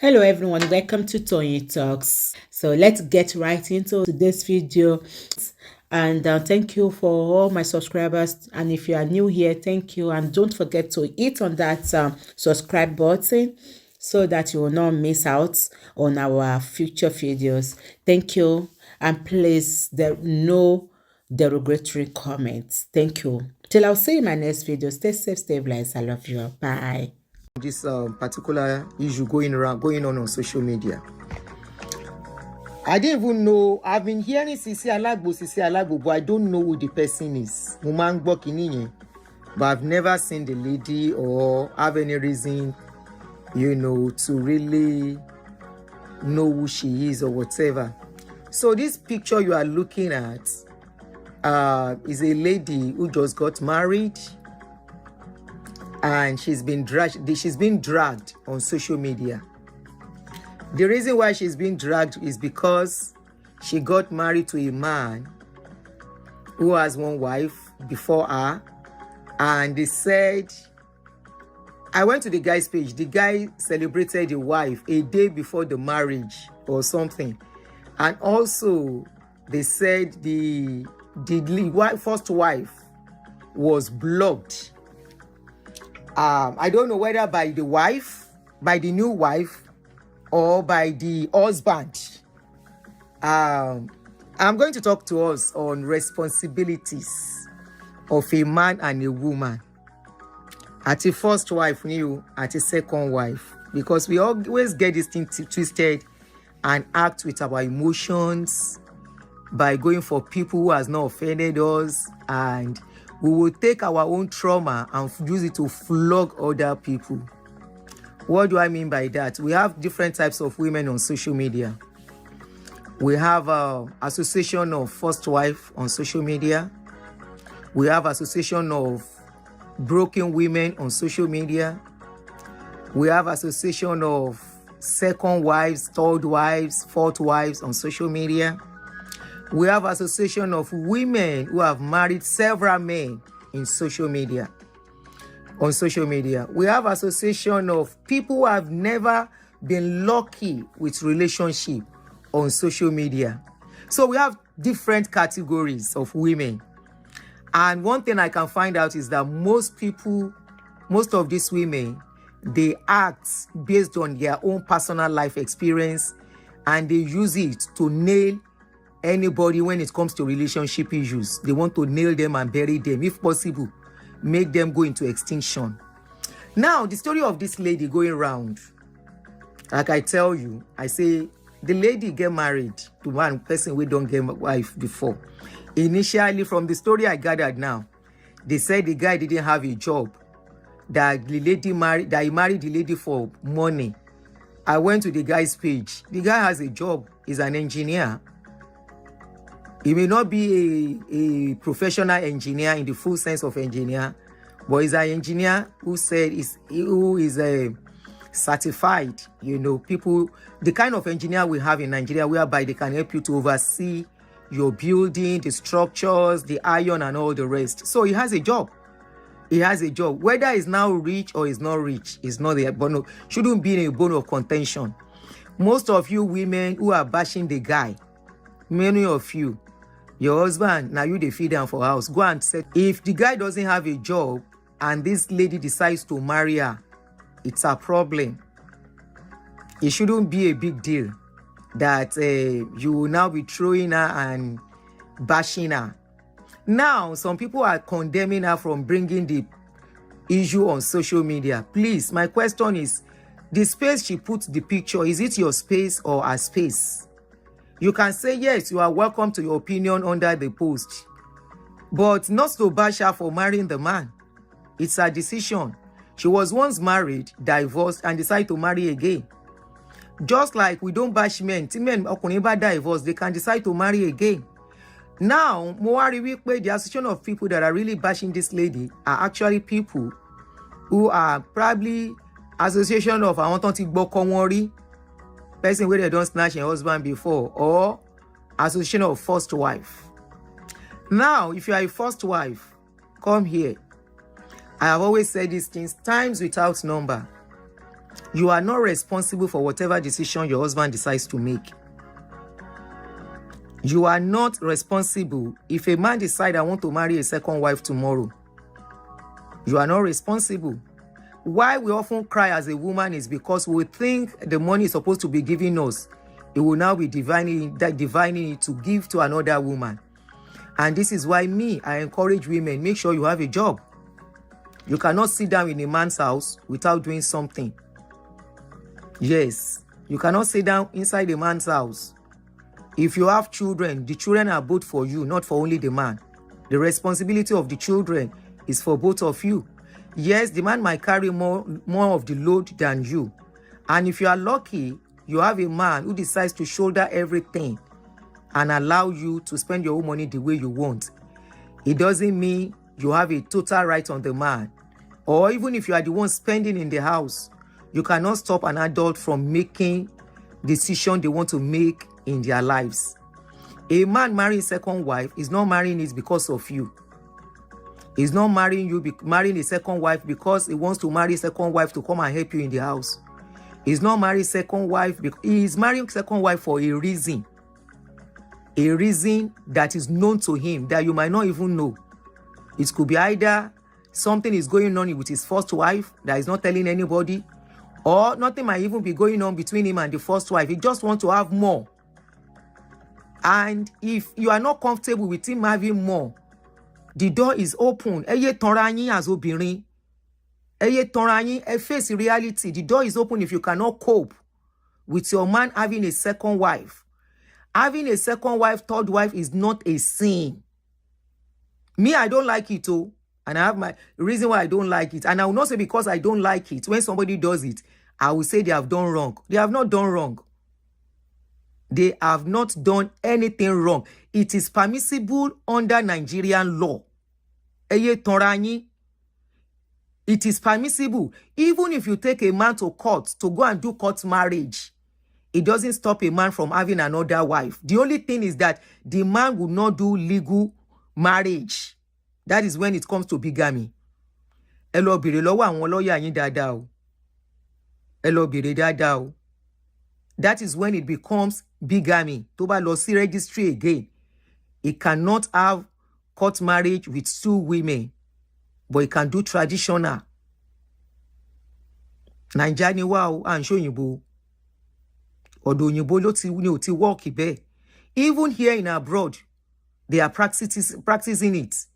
Hello everyone, welcome to Tony Talks. So let's get right into today's video. And thank you for all my subscribers. And if you are new here, thank you. And don't forget to hit on that subscribe button so that you will not miss out on our future videos. Thank you. And please, there no derogatory comments. Thank you. Till I'll see you in my next video. Stay safe, stay blessed. I love you. Bye. This particular issue going on social media. I didn't even know. I've been hearing Sisi Alagbo, but I don't know who the person is. But I've never seen the lady or have any reason, to really know who she is or whatever. So this picture you are looking at is a lady who just got married. And she's been dragged on social media. The reason why she's being dragged is because she got married to a man who has one wife before her, and they said, I went to the guy's page. The guy celebrated the wife a day before the marriage or something, and also they said the first wife was blocked. I don't know whether by the new wife, or by the husband. I'm going to talk to us on responsibilities of a man and a woman. At the first wife new, at the second wife. Because we always get this thing twisted and act with our emotions by going for people who has not offended us, and we will take our own trauma and use it to flog other people. What do I mean by that? We have different types of women on social media. We have association of first wife on social media. We have association of broken women on social media. We have association of second wives, third wives, fourth wives on social media. We have association of women who have married several men in social media. On social media, we have association of people who have never been lucky with relationship on social media. So we have different categories of women. And one thing I can find out is that most of these women, they act based on their own personal life experience, and they use it to nail anybody when it comes to relationship issues. They want to nail them and bury them, if possible, make them go into extinction. Now, the story of this lady going around, like I tell you, I say the lady get married to one person we don't get wife before. Initially, from the story I gathered now, they said the guy didn't have a job, that he married the lady for money. I went to the guy's page. The guy has a job, he's an engineer. He may not be a professional engineer in the full sense of engineer, but he's an engineer who is a certified, people, the kind of engineer we have in Nigeria, whereby they can help you to oversee your building, the structures, the iron and all the rest. So he has a job. He has a job. Whether he's now rich or he's not rich, is not there, but no, shouldn't be a bone of contention. Most of you women who are bashing the guy, many of you, your husband, now you they feed them for house. Go and say, if the guy doesn't have a job and this lady decides to marry her, it's a problem. It shouldn't be a big deal that you will now be throwing her and bashing her. Now, some people are condemning her from bringing the issue on social media. Please, my question is, the space she puts the picture, is it your space or her space? You can say, yes, you are welcome to your opinion under the post, but not to bash her for marrying the man. It's her decision. She was once married, divorced, and decided to marry again. Just like we don't bash men. Men divorced, they can decide to marry again. Now, the association of people that are really bashing this lady are actually people who are probably association of person where they don't snatch a husband before, or association of first wife. Now, if you are a first wife, come here. I have always said these things times without number. You are not responsible for whatever decision your husband decides to make. You are not responsible if a man decides I want to marry a second wife tomorrow. You are not responsible. Why we often cry as a woman is because we think the money is supposed to be given us. It will now be divining it to give to another woman. And this is why I encourage women, make sure you have a job. You cannot sit down in a man's house without doing something. Yes, you cannot sit down inside a man's house. If you have children, the children are both for you, not for only the man. The responsibility of the children is for both of you. Yes, the man might carry more of the load than you. And if you are lucky, you have a man who decides to shoulder everything and allow you to spend your own money the way you want. It doesn't mean you have a total right on the man. Or even if you are the one spending in the house, you cannot stop an adult from making decisions they want to make in their lives. A man marrying a second wife is not marrying it because of you. He's not marrying a second wife because he wants to marry a second wife to come and help you in the house. He's not marrying second wife because he is marrying second wife for a reason. A reason that is known to him that you might not even know. It could be either something is going on with his first wife that is not telling anybody, or nothing might even be going on between him and the first wife. He just wants to have more. And if you are not comfortable with him having more, the door is open. Eye tanra yin as obìnrin. Eye tanra yin, ẹ face reality. The door is open if you cannot cope with your man having a second wife. Having a second wife, third wife is not a sin. Me, I don't like it too. And I have my reason why I don't like it. And I will not say because I don't like it. When somebody does it, I will say they have done wrong. They have not done wrong. They have not done anything wrong. It is permissible under Nigerian law. Eye tanra yin. It is permissible. Even if you take a man to court to go and do court marriage, it doesn't stop a man from having another wife. The only thing is that the man will not do legal marriage. That is when it comes to bigamy. Ẹ lọ bèrè lọ́wọ́ àwọn lawyer yín dáadáa o. Ẹ lọ bèrè dáadáa o. That is when it becomes bigamy. Tó bá lọ sí registry again, he cannot have court marriage with two women, but he can do traditional. Naija ni wá o, à ń ṣòyìnbó. Ọ̀dọ̀ òyìnbó ló ti work bẹ́ẹ̀. Even here in abroad, they are practicing it.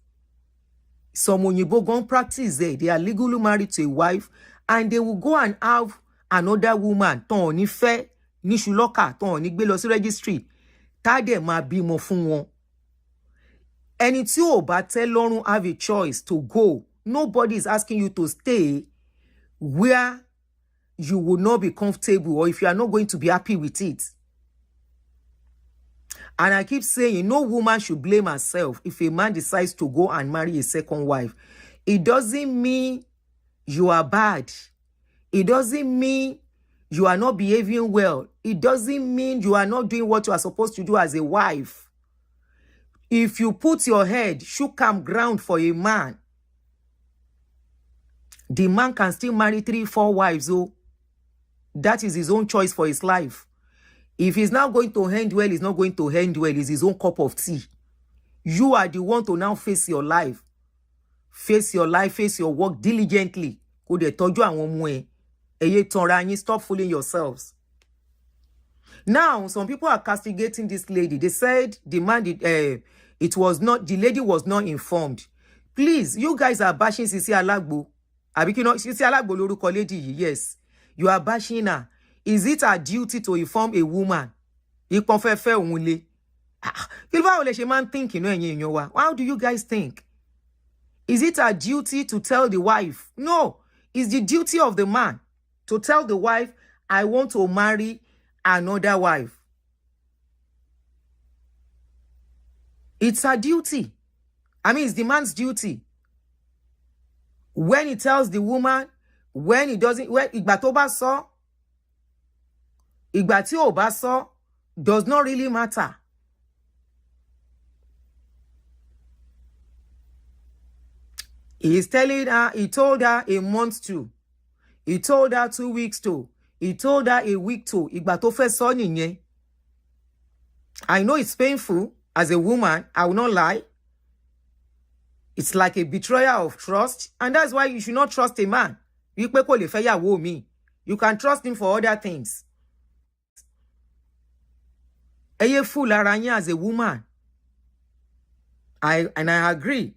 Some òyìnbó gon practice there. They are legally married to a wife, and they will go and have another woman. Tán ò ní fẹ́ ní ṣùlọ́kà, tán ò ní gbé lọ sí registry. Tá dẹ̀ máa bímọ fún wọn. Ẹni tí ò bá tẹ́ lọ́rùn have a choice to go. Nobody is asking you to stay where you will not be comfortable, or if you are not going to be happy with it. And I keep saying, no woman should blame herself if a man decides to go and marry a second wife. It doesn't mean you are bad. It doesn't mean you are not behaving well. It doesn't mean you are not doing what you are supposed to do as a wife. If you put your head, shook ground for a man, the man can still marry 3, 4 wives. Oh, that is his own choice for his life. If he's not going to end well, he's not going to end well. It's his own cup of tea. You are the one to now face your life. Face your life, face your work diligently. Kó dẹ̀ tọ́jú àwọn ọmọ ẹ. Eye tanra yin, stop fooling yourselves. Now, some people are castigating this lady. They said the lady was not informed. Please, you guys are bashing Sisi Alagbo. Sisi Alagbo lórúkọ lady yìí, yes. You are bashing her. Is it her duty to inform a woman? Ipon fẹ́ fẹ́ òun le. Báwo lẹ ṣe máa ń think ẹ̀yin èèyàn wa? How do you guys think? Is it her duty to tell the wife? No. It's the duty of the man to tell the wife, I want to marry another wife. It's her duty. It's the man's duty. When he tells the woman, when he doesn't, ìgbà tó bá sọ, ìgbà tí ò bá sọ, does not really matter. He told her a month to. He told her 2 weeks to. He told her a week to. Ìgbà tó fẹ́ sọ nìyẹn. I know it's painful as a woman. I will not lie. It's like a betrayal of trust. And that's why you should not trust a man. You can trust him for other things. Eye fool ara yín as a woman. I agree.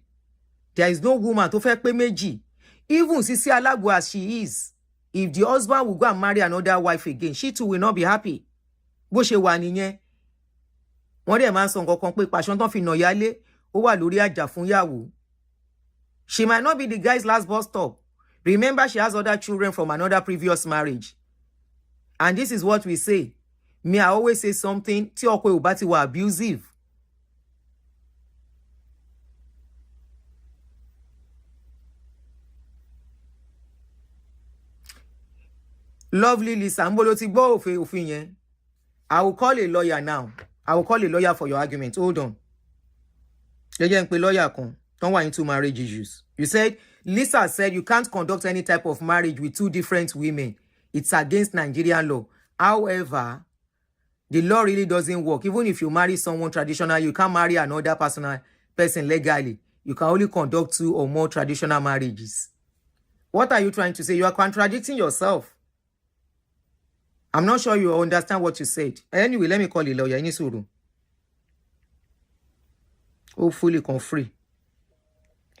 There is no woman tó fẹ́ pé méjì. Even Sisi Alagbo as she is, if the husband will go and marry another wife again, she too will not be happy. Bó ṣe wà nìyẹn. Wọ́n dẹ̀ máa ń sọ nǹkan kan pé pàṣán tán fi nà yálé, ó wà lórí àjà fún yàwó. She might not be the guy's last bus stop. Remember, she has other children from another previous marriage. And this is what we say. Me, I always say something, tí ọkọ ò bá ti wà abusive. Lovely Lisa, mbolo ti gbọ́ òfin yẹn. I will call a lawyer now. I will call a lawyer for your argument. Hold on. Lẹ́jẹ̀ ń pe lawyer kan. Don't want into marriage issues. You said, Lisa said you can't conduct any type of marriage with two different women. It's against Nigerian law. However, the law really doesn't work. Even if you marry someone traditional, you can't marry another person legally. You can only conduct 2 or more traditional marriages. What are you trying to say? You are contradicting yourself. I'm not sure you understand what you said. Anyway, let me call the lawyer. Hopefully, come free.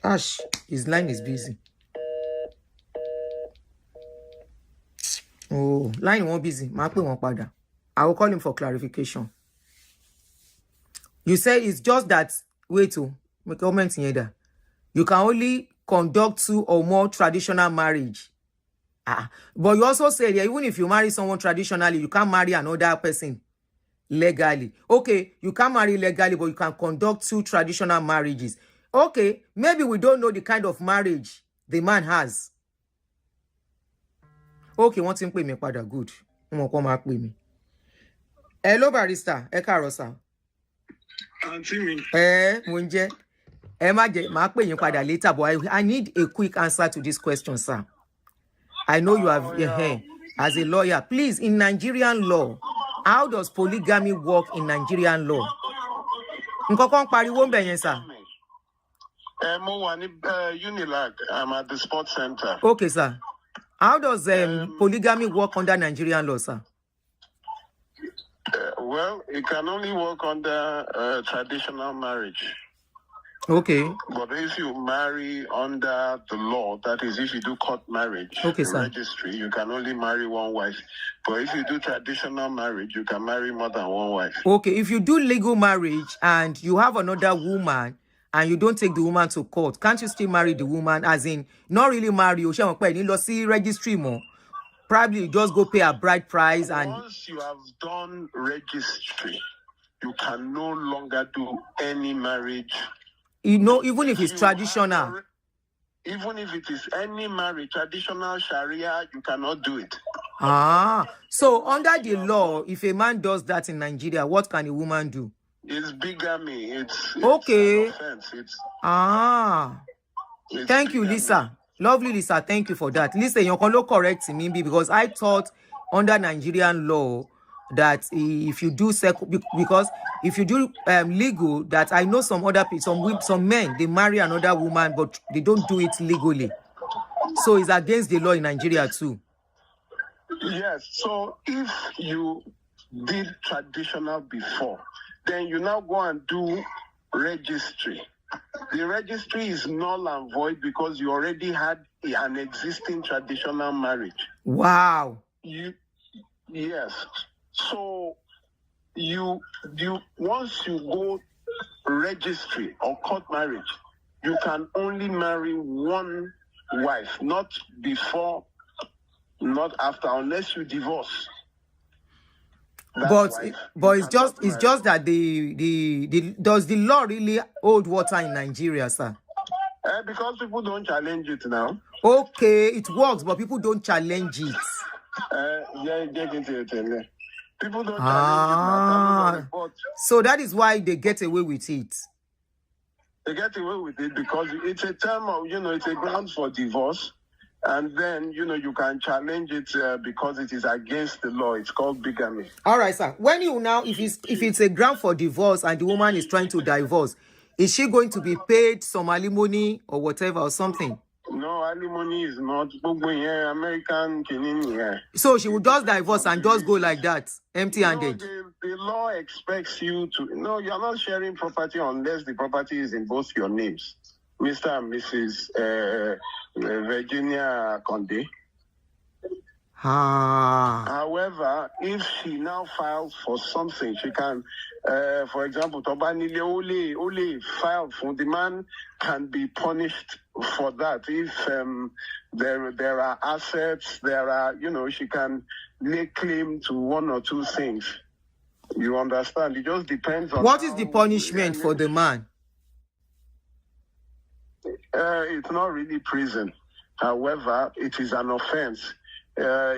Ash, his line is busy. Oh, line won't busy. I will call him for clarification. You say it's just that, wait to make comment here. You can only conduct 2 or more traditional marriage. But you also said that even if you marry someone traditionally, you can't marry another person legally. Okay, you can't marry legally, but you can conduct 2 traditional marriages. Okay, maybe we don't know the kind of marriage the man has. Okay, one thing pay me pada good. Hello, barrister. Ẹ káàárọ̀ sir. Auntie me. Mo ń jẹ́. Ẹ má jẹ́, màá pè yín padà later, but I need a quick answer to this question, sir. I know you have as a lawyer. Please, in Nigerian law, how does polygamy work in Nigerian law? Nǹkan pariwo ńbẹ̀ yẹn, sir. Unilag. I'm at the sports center. Okay, sir. How does polygamy work under Nigerian law, sir? Well, it can only work under traditional marriage. Okay. But if you marry under the law, that is, if you do court marriage, okay, sir. registry, you can only marry one wife. But if you do traditional marriage, you can marry more than one wife. Okay, if you do legal marriage and you have another woman and you don't take the woman to court, can't you still marry the woman? As in, not really marry, you see registry more. Probably you just go pay a bride price and once you have done registry, you can no longer do any marriage. You know, even if it's traditional. Even if it is any marriage, traditional Sharia, you cannot do it. So under the law, if a man does that in Nigeria, what can a woman do? It's bigamy. It's okay. An offense. Thank you, Lisa. Lovely, Lisa. Thank you for that. Lisa, you can look correct me because I thought under Nigerian law that if you do because if you do legal, that I know some other people, some men, they marry another woman, but they don't do it legally. So it's against the law in Nigeria too. Yes. So if you did traditional before, then you now go and do registry. The registry is null and void because you already had an existing traditional marriage. Wow. Yes. So you once you go registry or court marriage, you can only marry one wife, not before, not after, unless you divorce. But it's just that does the law really hold water in Nigeria, sir? Because people don't challenge it now. Okay, it works, but people don't challenge it. People don't challenge it now. So that is why they get away with it. They get away with it because it's a term of, it's a ground for divorce. And then, you can challenge it because it is against the law. It's called bigamy. All right, sir. When you now, if it's a ground for divorce and the woman is trying to divorce, is she going to be paid some alimony or whatever or something? No, alimony is not American Canadian. So she will just divorce and just go like that, empty-handed. No, the law expects you to. No, you're not sharing property unless the property is in both your names, Mr. and Mrs. Virginia Conde. However, if she now files for something, she can, for example, Tobanile Ole filed for, the man can be punished for that. If there are assets, she can lay claim to one or two things. You understand? It just depends on what is the punishment for the man? It's not really prison. However, it is an offense.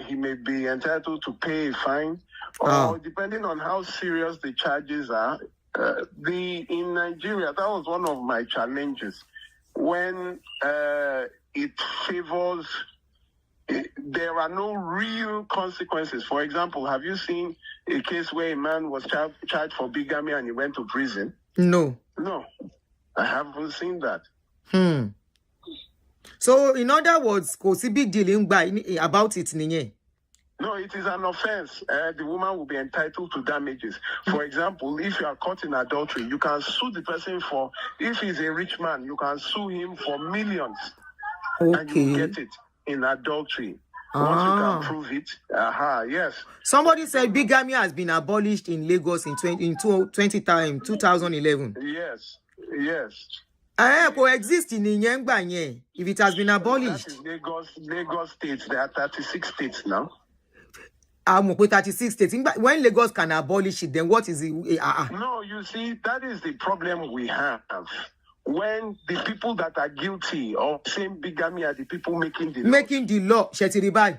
He may be entitled to pay a fine, or depending on how serious the charges are. In Nigeria, that was one of my challenges. When it favors, there are no real consequences. For example, have you seen a case where a man was charged for bigamy and he went to prison? No. No, I haven't seen that. So, in other words, kò big dealing about it, Ninye. No, it is an offense. The woman will be entitled to damages. For example, if you are caught in adultery, you can sue the person for, if he's a rich man, you can sue him for millions. Okay. And you get it in adultery. Once you can prove it, yes. Somebody said bigamy has been abolished in Lagos in 2011. Yes. Coexist in Inyengba if it has been abolished. That is Lagos states. There are 36 states now. 36 states. When Lagos can abolish it, then what is it? No, you see, that is the problem we have. When the people that are guilty of same bigamy are the people making the law. Shetiribai.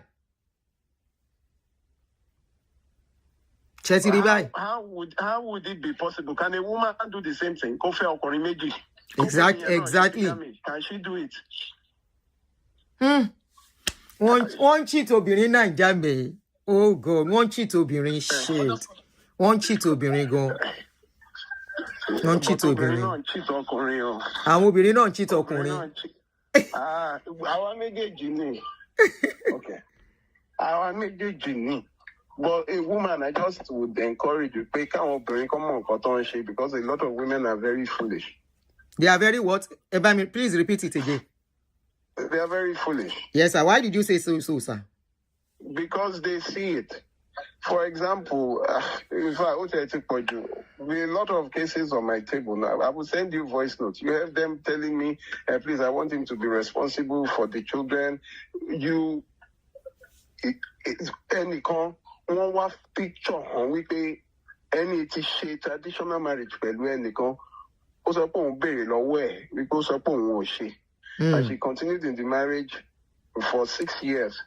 How would it be possible? Can a woman do the same thing? Kofe Okorimeji. Exactly. Can she do it? One cheat obirin Naija me. Oh God, one cheat obirin shit. One cheat obirin go. One cheat obirin. Àwọn obìnrin náà cheat ọkùnrin. Àwa méjèèjì ni. Okay. Àwa méjèèjì ni. But a woman, I just would encourage you, pé káwọn obìnrin kọ́ mọ̀ nǹkan tó ń ṣe, because a lot of women are very foolish. They are very what? Ebami, please repeat it again. They are very foolish. Yes, sir. Why did you say so, sir? Because they see it. For example, if I would say with a lot of cases on my table now, I will send you voice notes. You have them telling me, please, I want him to be responsible for the children. Any one picture on which any traditional marriage and she continued in the marriage for 6 years.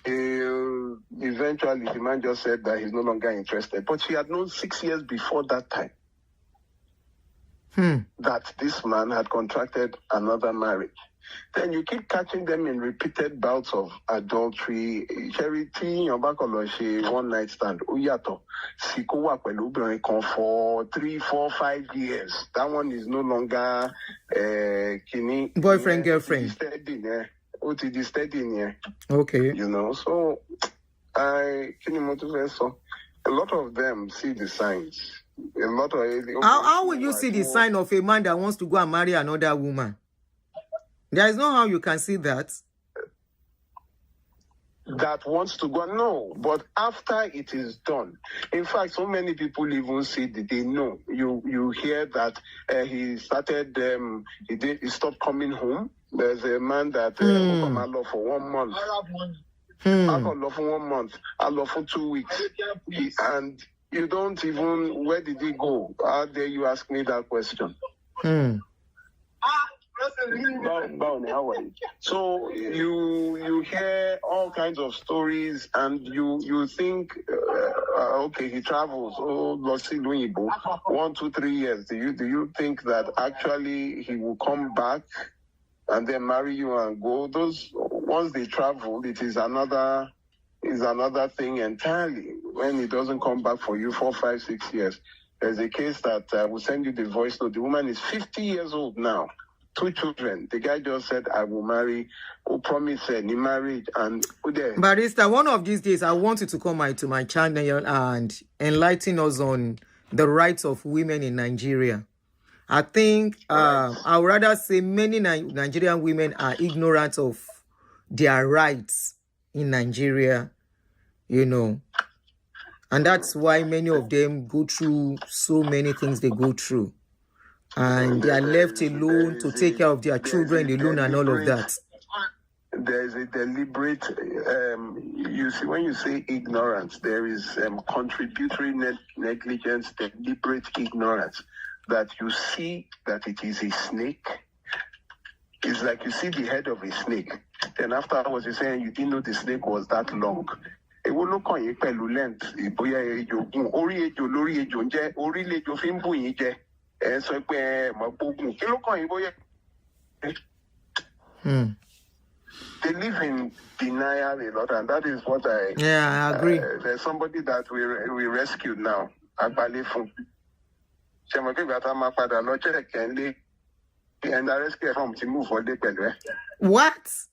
Eventually, the man just said that he's no longer interested. But she had known 6 years before that time that this man had contracted another marriage. Then you keep catching them in repeated bouts of adultery. Charity, one night stand. For 3, 4, 5 years. That one is no longer boyfriend, girlfriend. Okay. So a lot of them see the signs. How will you see the sign of a man that wants to go and marry another woman? There is no how you can see that. That wants to go, no. But after it is done, in fact, so many people even see that they know. You hear that he started. He stopped coming home. There's a man that come out for 1 month. Alcohol for 1 month. Alcohol for 2 weeks. And you don't even. Where did he go? How dare you ask me that question? So you hear all kinds of stories, and you think, okay, he travels. Oh, 1, 2, 3 years. Do you think that actually he will come back and then marry you and go? Those once they travel, it is another thing entirely. When it doesn't come back for you 4, 5, 6 years. There's a case that I will send you the voice note. The woman is 50 years old now, 2 children. The guy just said, I will marry, who promised he married, and there. Barrister, one of these days, I want you to come to my channel and enlighten us on the rights of women in Nigeria. I think I would rather say many Nigerian women are ignorant of their rights in Nigeria, you know. And that's why many of them go through so many things they go through. And they are left alone to take care of their children alone and all of that. There's a deliberate, you see, when you say ignorance, there is contributory negligence, deliberate ignorance. That you see that it is a snake. It's like you see the head of a snake. Then afterwards you're saying you didn't know the snake was that long. It will look on you pẹ̀lú length. Ìbóyá ejò gùn, orí ejò lórí ejò ń jẹ́, orí lejò fi ń bù yín jẹ. Ẹ sọ pé mọ̀ gbógun. Kí ló kàn yín bóyá? They live in denial a lot, and that is what I agree. There's somebody that we rescued now. Agbale fún. What?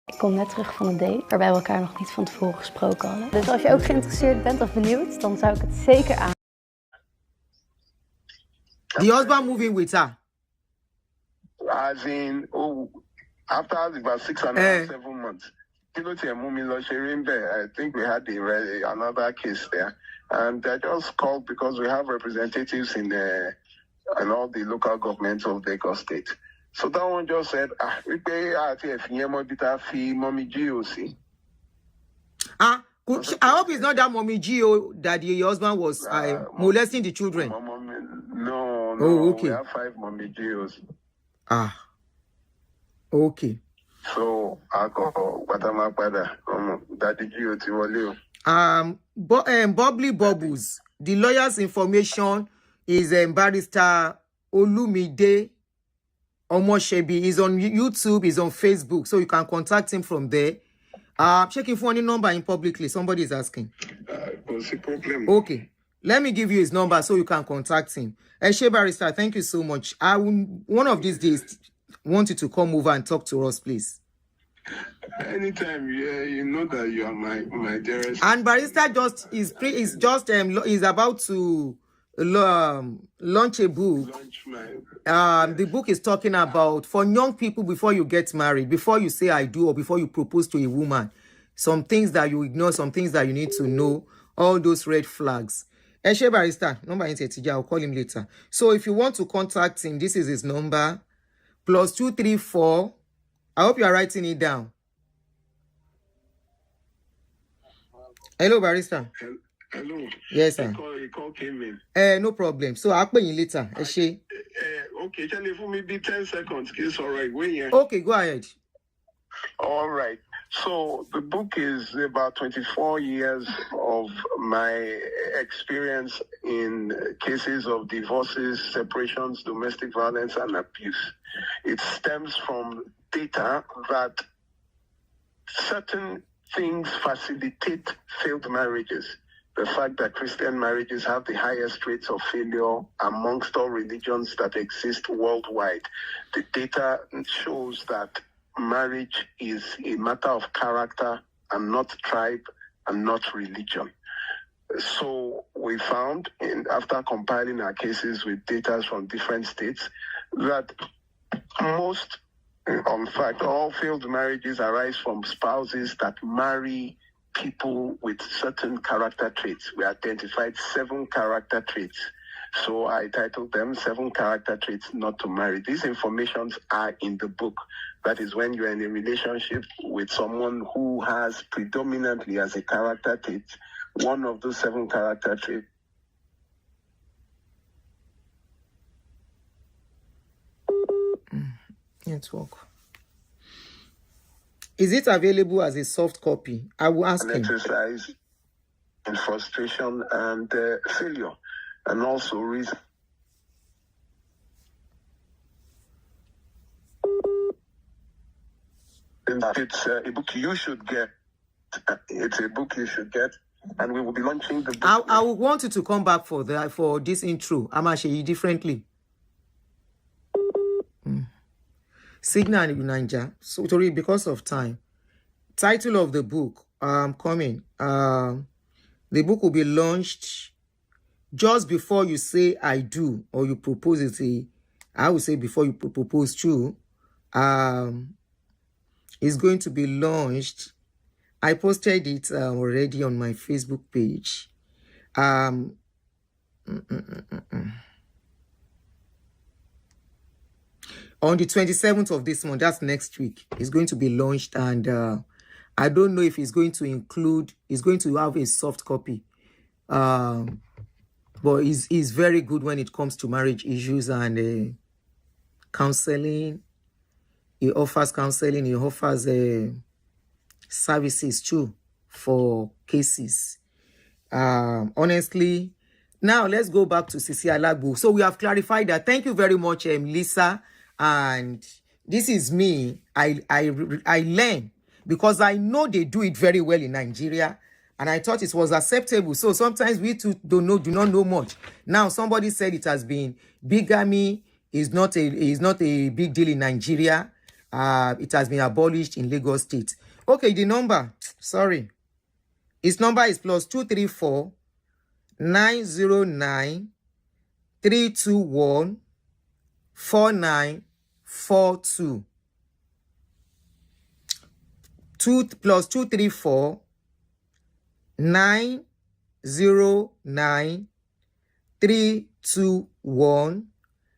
Ik kom net terug van een date waarbij we elkaar nog niet van tevoren gesproken hadden. Dus als je ook geïnteresseerd bent of benieuwd, dan zou ik het zeker aan. The husband moving with her. As in, after about 6.5, 7 months. I think we had another case there. And I just called because we have representatives in all the local governments of Lagos State. So that one just said, we pay mommy GOC. I hope it's not that mommy Gio that your husband was molesting the children. No. Oh, okay. We have 5 mommy GOs. Okay. So I go Daddy GOT. Bubbly Bubbles. The lawyer's information is Barrister Olumide Omoshebi. He's on YouTube, he's on Facebook, so you can contact him from there. Checking for any number in publicly. Somebody is asking. What's the problem? Okay. Let me give you his number so you can contact him. Eshe Barrister, thank you so much. I will, one of these days, want you to come over and talk to us, please. Anytime, yeah, you know that you are my dearest. And Barrister is about to launch a book. The book is talking about for young people before you get married, before you say I do, or before you propose to a woman, some things that you ignore, some things that you need to know, all those red flags. Eshe Barrister, number I'll call him later. So if you want to contact him, this is his number, +234. I hope you are writing it down. Hello, Barrister. Hello. Yes, sir. The call came in. No problem. So I'll pay you later. Okay, tell me for maybe 10 seconds. It's all right. Okay, go ahead. All right. So the book is about 24 years of my experience in cases of divorces, separations, domestic violence, and abuse. It stems from data that certain things facilitate failed marriages. The fact that Christian marriages have the highest rates of failure amongst all religions that exist worldwide. The data shows that marriage is a matter of character and not tribe and not religion. So we found, after compiling our cases with data from different states, that most, in fact, all failed marriages arise from spouses that marry people with certain character traits. We identified 7 character traits. So I titled them 7 character traits not to marry. These informations are in the book. That is when you're in a relationship with someone who has predominantly as a character trait one of those 7 character traits. Network. Is it available as a soft copy? I will ask him. Exercise in frustration and failure, and also reason. It's a book you should get. It's a book you should get, and we will be launching the book. I would want you to come back for this intro. I'm going to show you differently. Signal Niger. So sorry, because of time. Title of the book coming. The book will be launched just before you say I do or you propose it. I would say before you propose to. It's going to be launched. I posted it already on my Facebook page. On the 27th of this month, that's next week, it's going to be launched, and I don't know if it's going to have a soft copy. But it's very good when it comes to marriage issues and counseling. It offers counseling, it offers services too for cases. Honestly, now let's go back to Sisi Alagbo. So we have clarified that. Thank you very much, Lisa. And this is me. I learn because I know they do it very well in Nigeria, and I thought it was acceptable. So sometimes we too do not know much. Now somebody said it has been bigamy is not a big deal in Nigeria. It has been abolished in Lagos State. Okay, the number, sorry. Its number is +234 909 321 4942. +234 909 321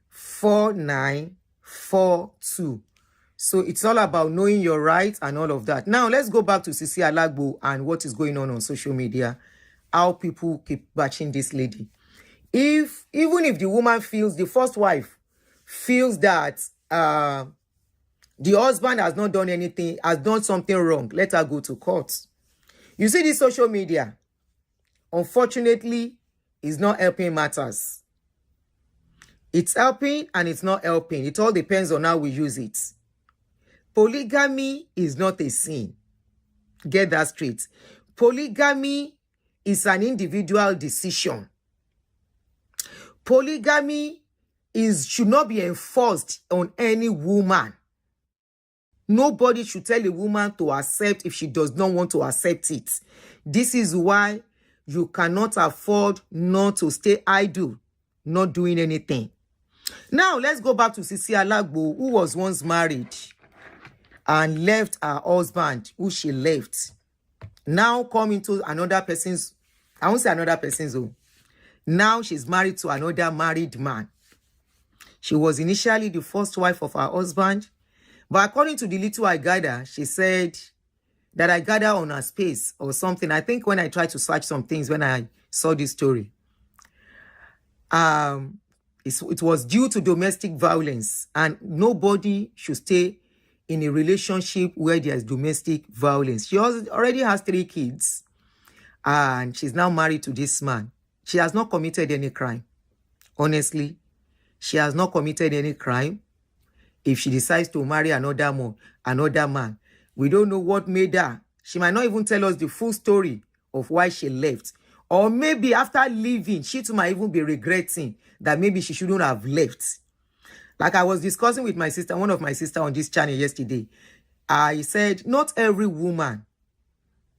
4942. So it's all about knowing your rights and all of that. Now let's go back to Sisi Alagbo and what is going on social media. How people keep bashing this lady. Even if the woman feels, the first wife feels that the husband has not done anything, has done something wrong, let her go to court. You see, this social media, unfortunately, is not helping matters. It's helping and it's not helping. It all depends on how we use it. Polygamy is not a sin. Get that straight. Polygamy is an individual decision. Polygamy should not be enforced on any woman. Nobody should tell a woman to accept if she does not want to accept it. This is why you cannot afford not to stay idle, not doing anything. Now, let's go back to Sisi Alagbo, who was once married and left her husband, who she left. Now come into another person's, I won't say another person's home. Now she's married to another married man. She was initially the first wife of her husband, but according to the little I gather, she said that I gather on her space or something. I think when I tried to search some things when I saw this story, it was due to domestic violence, and nobody should stay in a relationship where there is domestic violence. She already has 3 kids, and she's now married to this man. She has not committed any crime. Honestly, she has not committed any crime. If she decides to marry another man, we don't know what made her. She might not even tell us the full story of why she left. Or maybe after leaving, she too might even be regretting that maybe she shouldn't have left. Like I was discussing with my sister, one of my sisters on this channel yesterday. I said, not every woman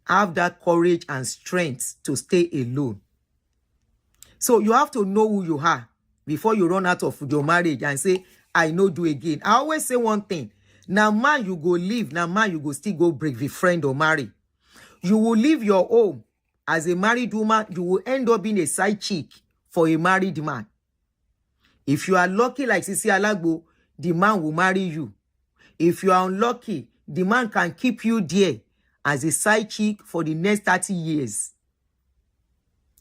have that courage and strength to stay alone. So you have to know who you are before you run out of your marriage and say, I no do again. I always say one thing. Now man you go leave, now man you go still go break the friend or marry. You will leave your home as a married woman, you will end up being a side chick for a married man. If you are lucky like Sisi Alagbo, the man will marry you. If you are unlucky, the man can keep you there as a side chick for the next 30 years.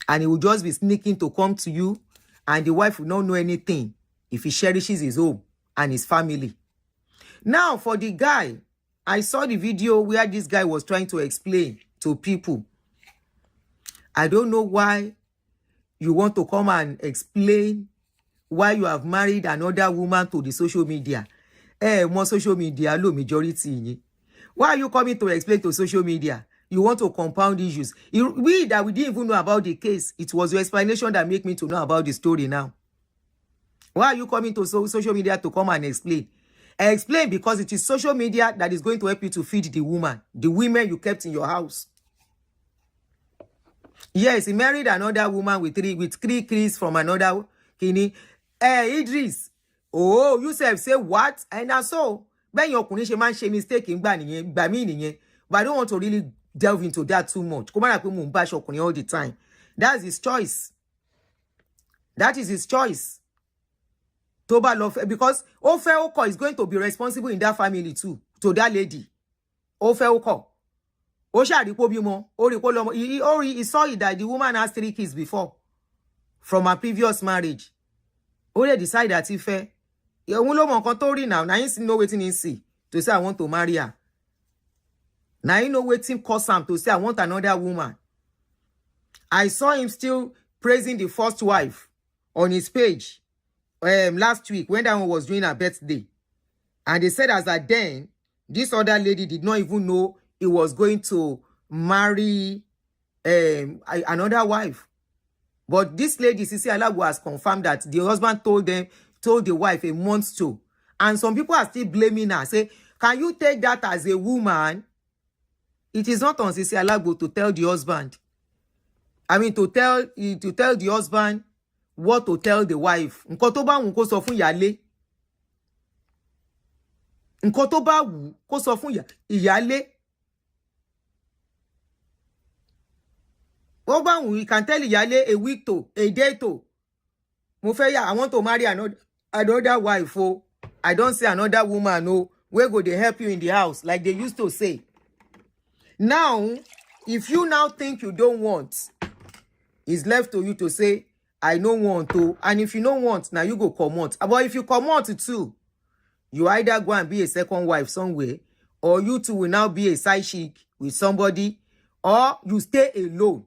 And he will just be sneaking to come to you, and the wife will not know anything if he cherishes his home and his family. Now, for the guy, I saw the video where this guy was trying to explain to people. I don't know why you want to come and explain why you have married another woman to the social media. More social media, low majority. Why are you coming to explain to social media? You want to compound issues. We didn't even know about the case. It was your explanation that made me to know about the story now. Why are you coming to social media to come and explain? Explain because it is social media that is going to help you to feed the women you kept in your house. Yes, he married another woman with three kids from another kini. Idris. Oh, you say what? And that's so. Ben ọkùnrin ṣe man ṣe mistake ngba nìyẹn, gbà mí nìyẹn. But I don't want to really delve into that too much. Kó má rà pé mo ń bash ọkùnrin all the time. That's his choice. That is his choice. Toba love, because Ofe Oko is going to be responsible in that family too, to that lady. Ofe Oko. Osha ripo bimo, oripo lomo. He saw it that the woman has 3 kids before from her previous marriage. Ore decide that Ife, òun ló mọ nǹkan tó rí now. Now he know wetin he see to say I want to marry her. Now he know wetin cause am to say I want another woman. I saw him still praising the first wife on his page last week when that one was doing her birthday. And they said as at then, this other lady did not even know he was going to marry another wife. But this lady, Sisi Alagbo, has confirmed that the husband told the wife a month to. And some people are still blaming her. Say, can you take that as a woman? It is not on Sisi Alagbo to tell the husband. I mean, to tell the husband what to tell the wife. Nǹkan tó bá wù kó sọ fún ìyálé. Nǹkan tó bá wù kó sọ fún ìyálé. Ó bá wù, you can tell ìyálé a week to, a day to. Mo fẹ́ I want to marry another wife. Oh, I don't say another woman. Oh, where go they help you in the house like they used to say. Now, if you now think you don't want, it's left to you to say, I don't want to. And if you don't want, now you go come out. But if you come out too, you either go and be a second wife somewhere, or you two will now be a side chick with somebody, or you stay alone.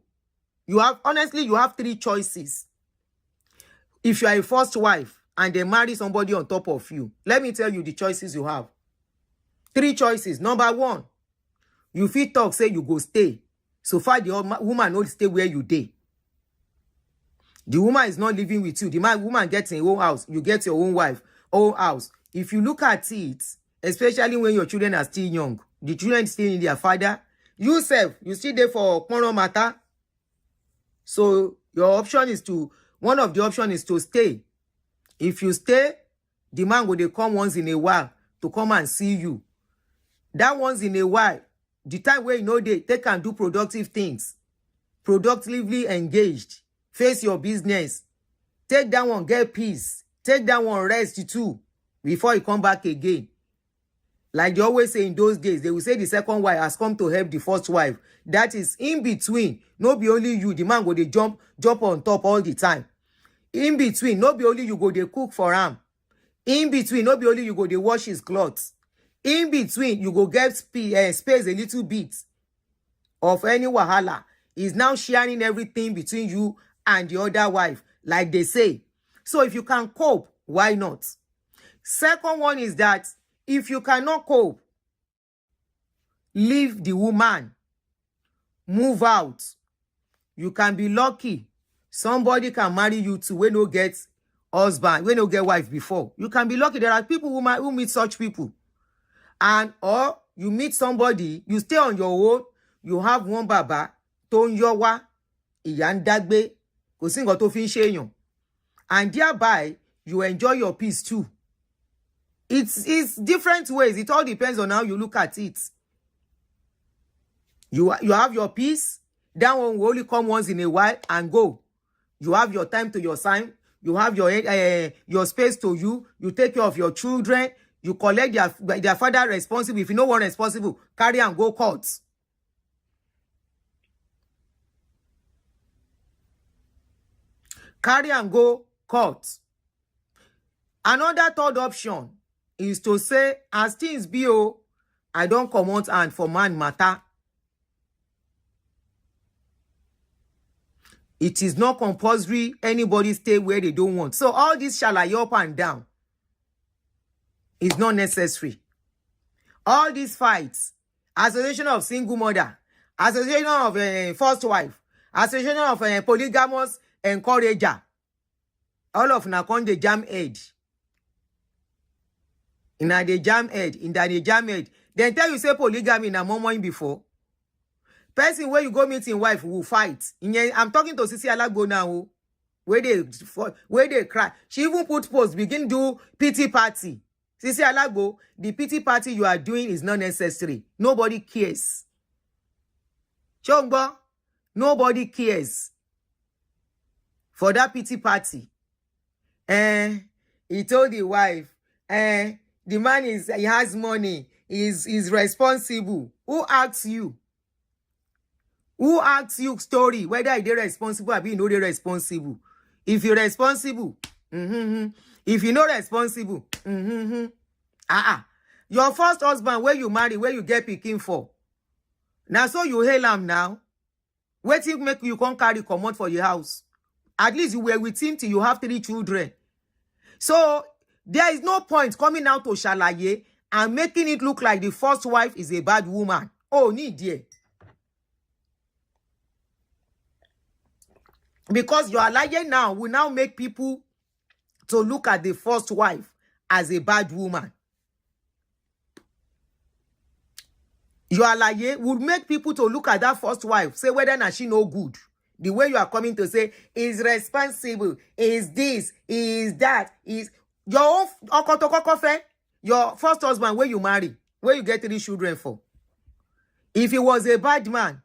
Honestly, you have 3 choices. If you are a first wife and they marry somebody on top of you, let me tell you the choices you have. 3 choices. Number 1, you fit talk, say you go stay. So far, the woman will stay where you dey. The woman is not living with you. The woman gets her own house. You get your own wife, own house. If you look at it, especially when your children are still young, the children still in their father, you still there for Kono matter. So your option is one of the options is to stay. If you stay, the man will come once in a while to come and see you. That once in a while, the time where you know they can do productive things, productively engaged. Face your business. Take that one, get peace. Take that one, rest too, before you come back again. Like they always say in those days, they will say the second wife has come to help the first wife. That is in between. No be only you, the man go they jump on top all the time. In between, no be only you go they cook for him. In between, no be only you go they wash his clothes. In between, you go get space a little bit of any wahala. Is now sharing everything between you and the other wife, like they say. So if you can cope, why not? Second one is that if you cannot cope, leave the woman. Move out. You can be lucky. Somebody can marry you too when no get husband, when no get wife before. You can be lucky. There are people who meet such people. And or you meet somebody, you stay on your own, you have one baba, ton yowa, iyandagbe, kò sí nǹkan tó fi ń ṣèyàn. And thereby, you enjoy your peace too. It's different ways. It all depends on how you look at it. You have your peace. That one will only come once in a while and go. You have your time to your time. You have your space to you. You take care of your children. You collect their father responsible. If you know one responsible, carry and go court. Carry and go court. Another third option is to say, as things be, I don't come out and for man matter. It is not compulsory anybody stay where they don't want. So all this shalaye up and down is not necessary. All these fights association of single mother, association of first wife, association of polygamous encourager. All of na con the jam head. In the jam head, in the jam head. Then tell you say polygamy na momo before. Person where you go meet in wife will fight. I'm talking to Sisi Alagbo now. Where they cry. She even put post, begin do pity party. Sisi Alagbo, the pity party you are doing is not necessary. Nobody cares. Chongbo, nobody cares for that pity party. He told the wife, the man he has money, is responsible. Who asks you? Who asks you story whether they responsible or be no they responsible? If you're responsible, if you're not responsible, your first husband where you marry, where you get picking for. Now so you hail him now. Wait till make you come carry command for your house. At least you were with him till you have 3 children. So there is no point coming out to Shalaye and making it look like the first wife is a bad woman. Oh, need dear. Because your Alaye now will now make people to look at the first wife as a bad woman. Your Alaye will make people to look at that first wife, say whether or not she no good. The way you are coming to say is responsible, is this, is that, is your your first husband where you marry, where you get 3 children for. If he was a bad man,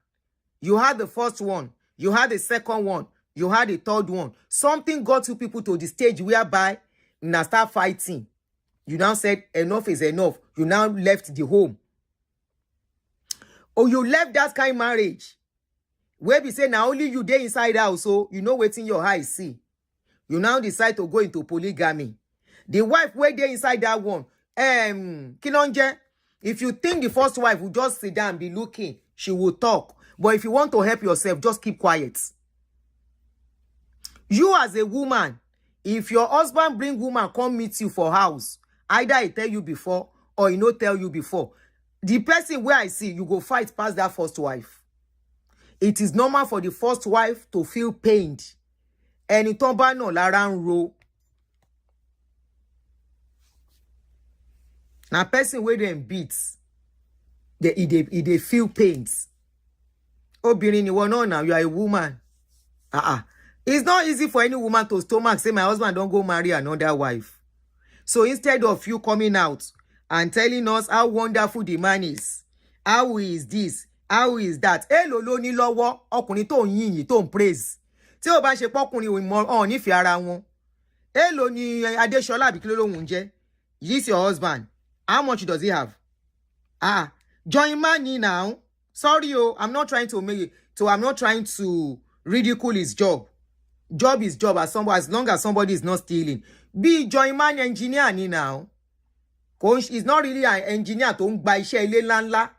you had the first one, you had the second one, you had the third one. Something got you people to the stage whereby you now start fighting. You now said enough is enough. You now left the home. Or you left that kind of marriage. Where we say now only you there inside house, so you know waiting your eyes see. You now decide to go into polygamy. The wife where there inside that one, Kinonje, if you think the first wife will just sit down and be looking, she will talk. But if you want to help yourself, just keep quiet. You as a woman, if your husband bring woman come meet you for house, either he tell you before or he no tell you before, the person where I see, you go fight past that first wife. It is normal for the first wife to feel pained. And it tomba no laran ro. Now person where them beats, they feel pains. Oh, Birini, now you are a woman. It's not easy for any woman to stomach say my husband don't go marry another wife. So instead of you coming out and telling us how wonderful the man is, how is this, how is that, lolo ni lowo ọkùnrin tó yin tó praise. Tí ó bá ṣe pọkùnrin o mo on nífẹ̀ẹ́ ara wọn. Lo ni Adéṣọlá àbí kí ló lóhùn jẹ́. This your husband. How much does he have? Join money now. Sorry, I'm not trying to make it. So I'm not trying to ridicule his job. Job is job as long as somebody is not stealing. Be journeyman engineer ni now. Coach is not really an engineer to gba iṣẹ́ ilé ńláńlá.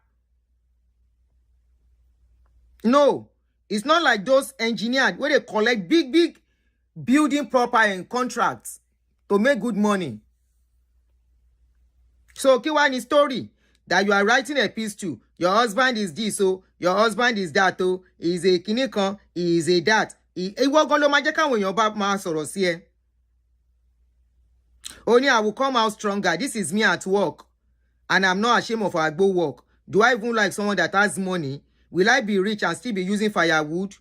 No, it's not like those engineers where they collect big building proper and contracts to make good money. So Kiwani story that you are writing a piece to. Your husband is this, so your husband is that, oh, he is a kinikan, he is a that. Only I will come out stronger. This is me at work. And I'm not ashamed of Alagbo work. Do I even like someone that has money? Will I be rich and still be using firewood?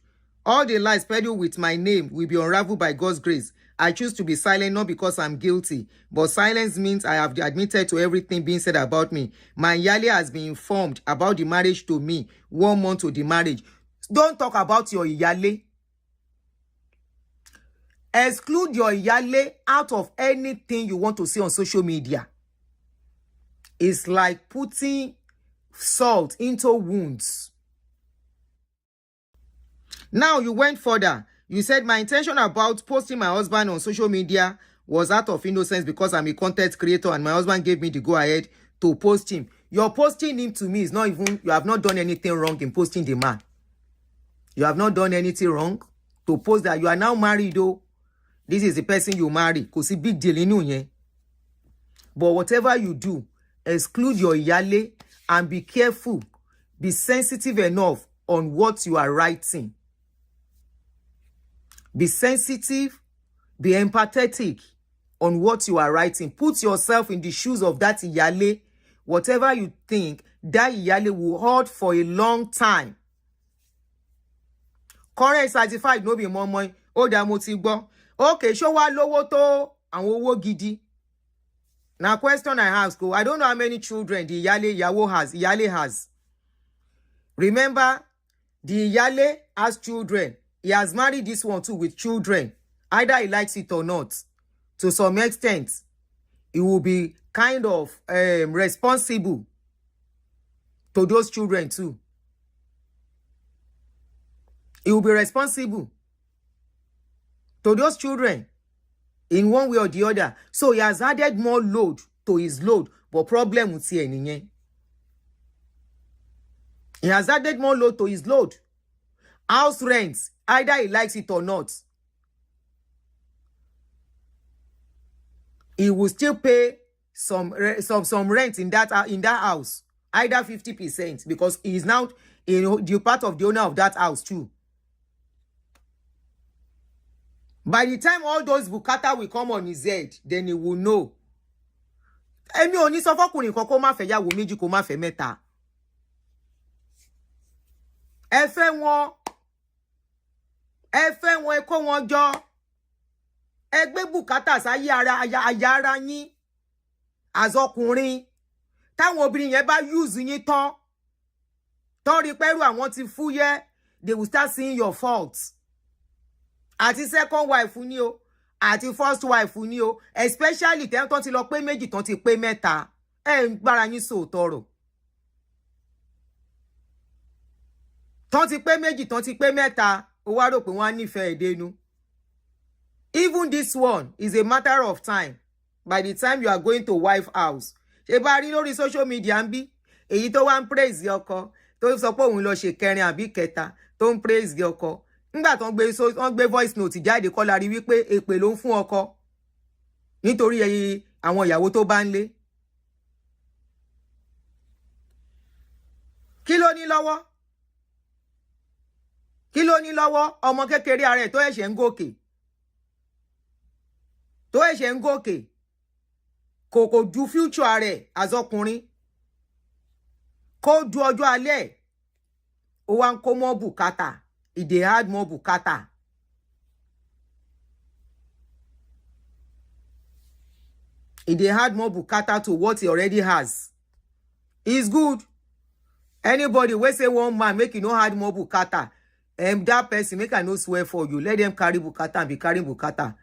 All the lies peddled with my name will be unraveled by God's grace. I choose to be silent not because I'm guilty, but silence means I have admitted to everything being said about me. My Yale has been informed about the marriage to me 1 month to the marriage. Don't talk about your Yale. Exclude your Yale out of anything you want to see on social media. It's like putting salt into wounds. Now you went further. You said my intention about posting my husband on social media was out of innocence because I'm a content creator and my husband gave me the go-ahead to post him. Your posting him to me is not even, you have not done anything wrong in posting the man. You have not done anything wrong to post that you are now married though. This is the person you marry. Because it's a big deal inu yen. But whatever you do, exclude your Yale and be careful be sensitive enough on what you are writing. Be sensitive, be empathetic on what you are writing. Put yourself in the shoes of that ìyálé. Whatever you think, that ìyálé will hold for a long time. Current certified no be mọ́mọ́. Ó dá mo ti gbọ́. Okay, ṣó wá lówó tó àwọn owó gidi. Now question I ask, I don't know how many children the ìyálé has. Remember, the ìyálé has children. He has married this one too with children. Either he likes it or not. To some extent, he will be kind of responsible to those children too. He will be responsible to those children in one way or the other. So he has added more load to his load. But problem with nìyẹn. He has added more load to his load. House rent, either he likes it or not, he will still pay some rent in that house, either 50%, because he is now the part of the owner of that house too. By the time all those bukata will come on his head, then he will know. Èmi ò ní sọ fọ́kùnrin kan kó má fẹ́ yàwó méjì kó má fẹ́ mẹ́ta. Ẹ fẹ́ wọn ẹ kó wọn jọ. Ẹ gbé bùkátà sáyé aya ara yín azọkùnrin. Táwọn obìnrin yẹn bá use yín tán rí pẹ́rù àwọn ti fúyẹ́, they will start seeing your faults. Àti second wife ni o, àti first wife ni o, especially tẹ́ tán ti lọ pé méjì tán ti pé mẹ́ta. Ẹ ń gbára yín sòótọ́ ọ̀rọ̀. Tán ti pé méjì tán ti pé mẹ́ta, ó wá rò pé wọ́n á nífẹ̀ẹ́ dénú. Even this one is a matter of time. By the time you are going to wife house, ṣe bá rí lórí social media ń bí èyí tó wá ń praise ọkọ tó sọ pé òun lọ ṣe kẹrin àbí kẹta tó ń praise ọkọ. Nígbà tó ń gbé voice note jáde kọ́ la rí wípé èpè ló ń fún ọkọ nítorí àwọn ìyàwó tó bá ń lé. Kí ló ní lọ́wọ́? Kí ló ní lọ́wọ́? Ọmọ kékeré ara ẹ̀ tó ẹ̀ṣẹ̀ ń gòkè. Tó ẹ̀ṣẹ̀ ń gòkè. Kò du future ara ẹ̀ azọkùnrin. Kó du ọjọ́ alẹ́. Ó wá ń kó mọ́ bùkátà. They had more bukata. They had more bukata to what he already has. It's good. Anybody wey say one man make you no had more bukata, that person make I no swear for you. Let them carry bukata and be carrying bukata.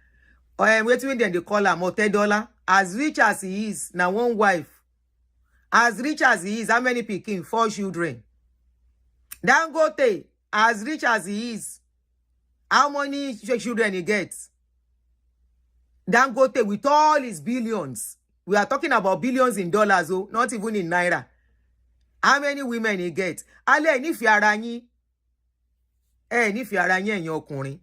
Wetin dem dey call am $10. As rich as he is, now one wife. As rich as he is, how many pikin? 4 children. Dangote, as rich as he is, how many children he gets? Dangote, with all his billions, we are talking about billions in dollars, oh, not even in naira. How many women he gets? Ale nífẹ̀ẹ́ ara yín. Nífẹ̀ẹ́ ara yín ẹ̀yin ọkùnrin.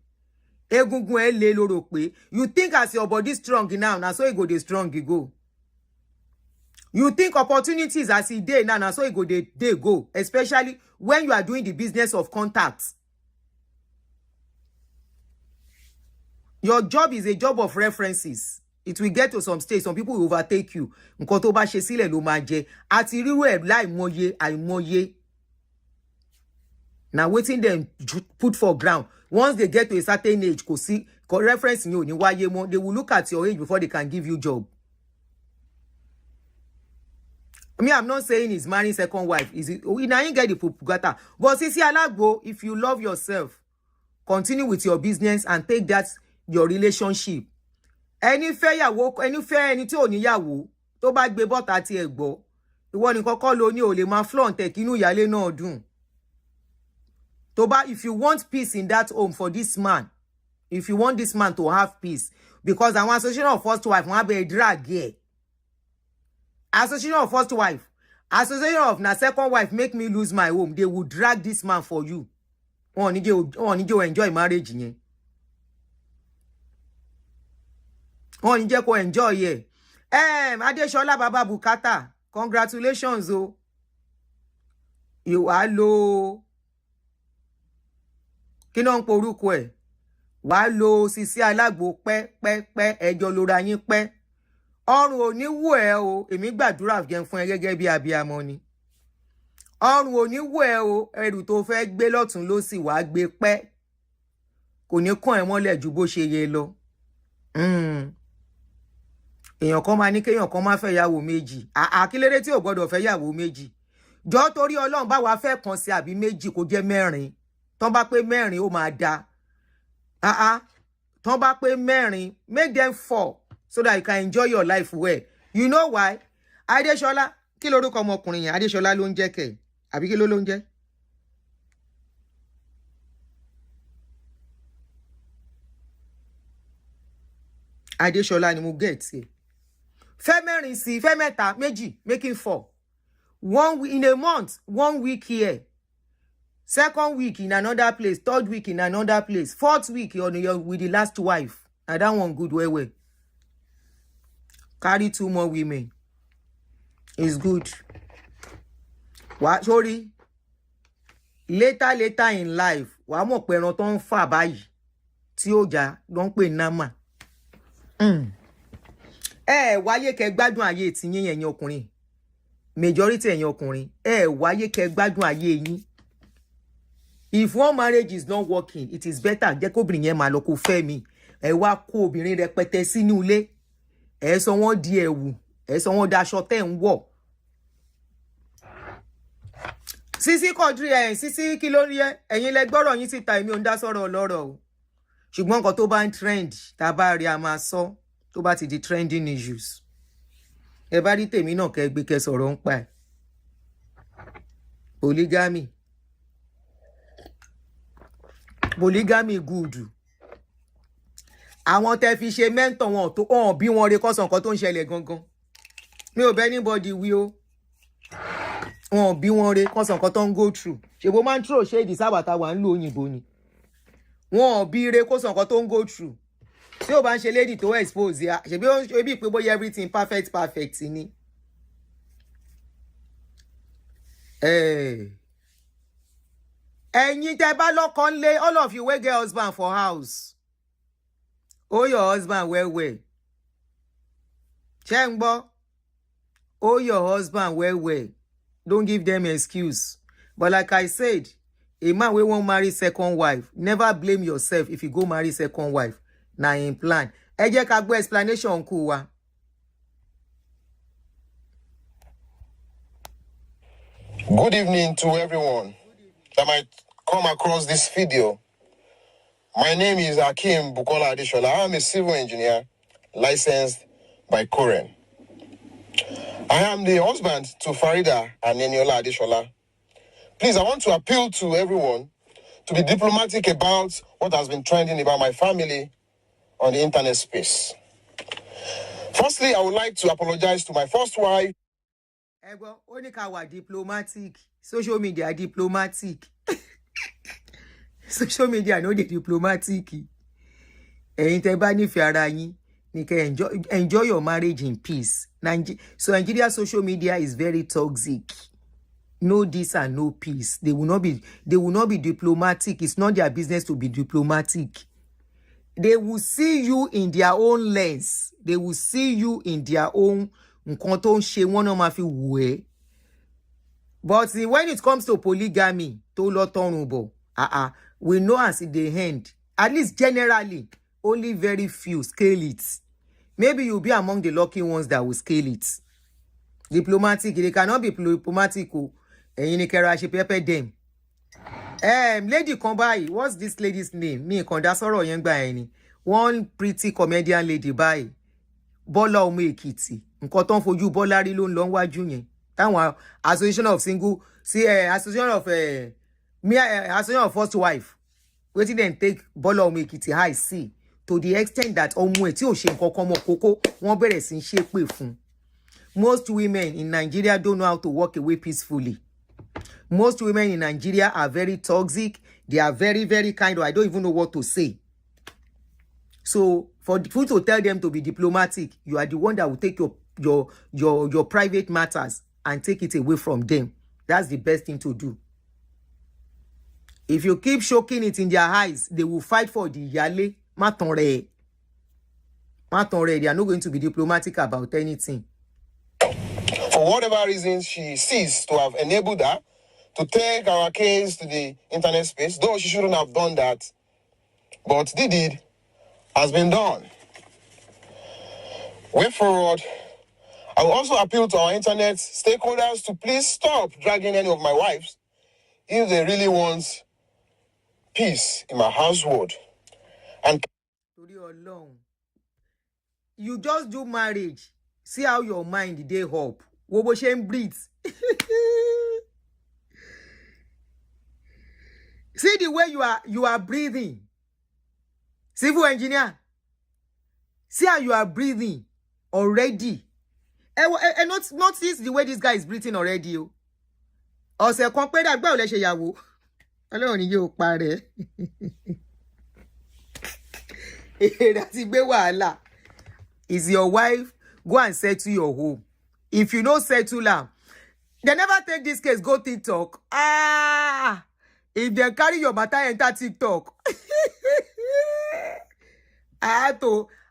Egungun lé lóró pé. You think as your body strong now so it go dey strong you go. You think opportunities as e dey now so it go dey go, especially when you are doing the business of contacts. Your job is a job of references. It will get to some stage, some people will overtake you. Nǹkan tó bá ṣe sílẹ̀ ló máa jẹ. Àti ríru ẹ̀ láìmọye àìmọye. Now wetin them put for ground. Once they get to a certain age, kò sí reference ni ò ní wáyé mọ́. They will look at your age before they can give you job. I'm not saying he's marrying second wife. Now you get the bukata. But Sisi Alagbo, if you love yourself, continue with your business and take that your relationship. Ẹni tí ò níyàwó tó bá gbé bọ́ta tí ẹ gbọ́. Ìwọ nìkan kọ́ ló ní ò lè máa flaunt ẹ̀ kínú ìyálé náà dùn. If you want peace in that home for this man, if you want this man to have peace, because àwọn association of first wife wọ́n á bẹ drag here. Association of first wife, association of na second wife make me lose my home. They will drag this man for you. Wọ́n ní jẹ́ enjoy marriage yẹn. Wọ́n ní jẹ́ kó enjoy yẹ. Adéṣọlá Baba Bukata, congratulations o. wàá lo kí náà ń porúkọ ẹ̀ wàá lo Sisi Alagbo pẹ́ ẹjọ́ lóra yín pẹ́ ọrùn ò ní wù ẹ́ o èmi gbàdúrà jẹun fún ẹ gẹ́gẹ́ bí abiyamọ ni ọrùn ò ní wù ẹ́ o ẹrù tó fẹ́ gbé lọ́tún ló sì wàá gbé pẹ́ kò ní kàn ẹ́ mọ́lẹ̀ ju bó ṣe yẹ lọ èèyàn kan máa ní kéèyàn kan máa fẹ́ yàwó méjì àkílérè tí ò gbọ́dọ̀ fẹ́ yàwó méjì jọ torí Ọlọ́run bá wa fẹ́ kan sí àbí méjì kó jẹ́ mẹ́rin tán bá pé mẹ́rin ó máa da tán bá pé mẹ́rin make them 4 so that you can enjoy your life well you know why Adéṣọlá kí lorúkọ ọmọkùnrin yẹn Adéṣọlá ló ń jẹ́ kẹ̀ àbí kí ló ń jẹ́ Adéṣọlá ni mo get ẹ fẹ́ mẹ́rin sí fẹ́ mẹ́ta méjì making 4 in a month 1 week here 2nd week in another place 3rd week in another place 4th week with the last wife and that one good well carry 2 more women is good sorry later in life wàá mọ̀ pé ẹran tó ń fà báyìí tí ó jà ló ń pè námà wáyé kẹ́ gbádùn ayé tí yín ẹ̀yin ọkùnrin majority ẹ̀yin ọkùnrin wáyé kẹ́ gbádùn ayé yín if one marriage is not working it is better jẹ́ kóbìnrin yẹn máa lọ kó fẹ́ mi wá kó obìnrin rẹpẹtẹ sínú ilé sọ wọ́n di ẹ̀wù sọ wọ́n daṣọ tẹ́ ń wọ̀ Sisi Quadri Sisi kí ló rí ẹ̀yin lẹ gbọ́rọ̀ yín síta èmi ò ń dá sọ̀rọ̀ ọlọ́rọ̀ o ṣùgbọ́n nǹkan tó bá ń trend tá a bá rí a máa sọ tó bá ti di trending issues ẹ bá rí tèmi náà kẹ́ gbé kẹ́ sọ̀rọ̀ ń pa ẹ̀ polygamy good àwọn tẹ́ fi ṣe mẹ́ńtọ̀ wọn tó hàn bí wọ́n rí kọ́sàn nǹkan tó ń ṣẹlẹ̀ gangan mi ò bẹ́ anybody wí o wọn bí wọ́n rí kọ́sàn nǹkan tó ń go through ṣèbó máa ń throw shade sábàtà wà ń lo òyìnbó ni wọn bí re kọ́sàn nǹkan tó ń go through tí ó bá ń ṣe lady tó expose ya ṣèbí ó ń ṣe bí pé bóyá everything perfect ni ẹ̀yin tẹ́ bá lọ́kọ ńlé all of you wey get husband for house hold your husband well ṣé ń gbọ́ hold your husband well don't give them excuse but like I said a man wey wan marry second wife never blame yourself if you go marry second wife na im plan ẹ jẹ́ ká gbọ́ explanation kú wa. Good evening to everyone that might come across this video. My name is Hakeem Bukola Adeshola. I am a civil engineer licensed by Koren. I am the husband to Farida and Eniola Adeshola. Please, I want to appeal to everyone to be diplomatic about what has been trending about my family on the internet space. Firstly, I would like to apologize to my first wife. Ẹgbọ́n ó ní ká wà diplomatic social media diplomatic social media no dey diplomatic ẹ̀yin tẹ́ bá nífẹ̀ẹ́ ara yín ní kẹ́ enjoy your marriage in peace. So Nigeria social media is very toxic. No this and no peace. They will not be diplomatic. It's not their business to be diplomatic. They will see you in their own lens. They will see you in their own nǹkan tó ń ṣe wọ́n náà máa fi wù ẹ́. But when it comes to polygamy tó lọ tọrùn bọ̀ we know as it dey end at least generally only very few scale it. Maybe you'll be among the lucky ones that will scale it. Diplomatic they cannot be diplomatic o ẹ̀yin ni kẹ́ra ṣe pẹ́pẹ́ dem. Lady kan báyìí what's this lady's name mi kàn dá sọ̀rọ̀ yẹn gbà ẹni one pretty comedian lady báyìí Bọ́lá ọmọ Èkìtì nǹkan tó ń fojú Bọ́lá rí ló ń lọ wájú yẹn táwọn association of first wife wetin dem take Bọ́lá ọmọ Èkìtì high see to the extent that ọmọ ẹ̀ tí ò ṣe nǹkan kan mọ́ kókó wọ́n bẹ̀rẹ̀ sí í ṣépè fún. Most women in Nigeria don't know how to walk away peacefully. Most women in Nigeria are very toxic. They are very, very kind of, I don't even know what to say. So for you to tell them to be diplomatic, you are the one that will take your private matters and take it away from them. That's the best thing to do. If you keep showing it in their eyes, they will fight for the yale. Matonre. They are not going to be diplomatic about anything. For whatever reason, she sees to have enabled her to take our case to the internet space, though she shouldn't have done that. But the deed has been done. Way forward, I will also appeal to our internet stakeholders to please stop dragging any of my wives if they really want peace in my household. And you just do marriage. See how your mind they hope. Wobo shen breathe. See the way you are breathing. Civil engineer. See how you are breathing already. And notice the way this guy is breathing already. Ọ̀sẹ̀ kan pé dàgbà ò lè ṣe ìyàwó. Ọlọ́run ni yóò parẹ́. That's gbé wàhálà. Is your wife, go and settle your home. If you don't settle her, they never take this case, go TikTok. If they carry your matter, enter TikTok. I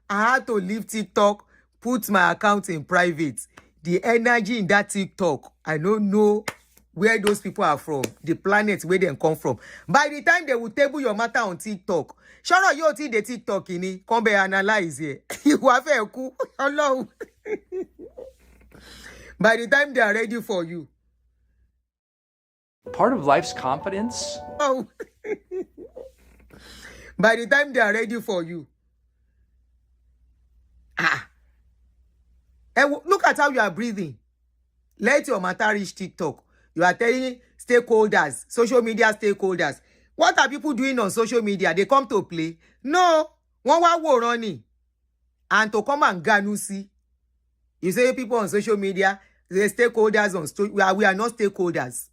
had to leave TikTok, put my account in private. The energy in that TikTok, I don't know where those people are from, the planet where they come from. By the time they will table your matter on TikTok, sure you see the TikTok ini, come be analyze here. You have a cool. Hello. By the time they are ready for you. Part of life's confidence. Oh. By the time they are ready for you. And look at how you are breathing. Let your matter reach TikTok. You are telling stakeholders, social media stakeholders. What are people doing on social media? They come to play. No. One war running. And to come and ganusi. You say people on social media, the stakeholders on we are not stakeholders.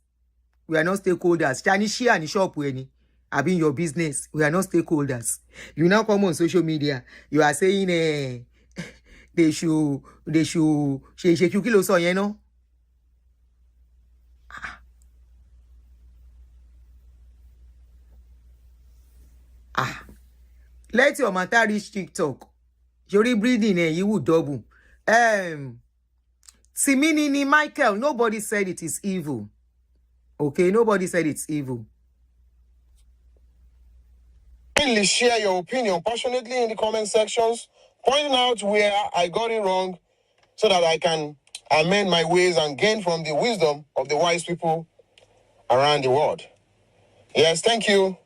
We are not stakeholders. Chani share and shop weni. I've been your business. We are not stakeholders. You now come on social media. You are saying they should kilo so you know. Let your matter reach TikTok. You're breathing you will double. Siminini Michael, nobody said it is evil. Okay, nobody said it's evil. Please share your opinion passionately in the comment sections, pointing out where I got it wrong so that I can amend my ways and gain from the wisdom of the wise people around the world. Yes, thank you.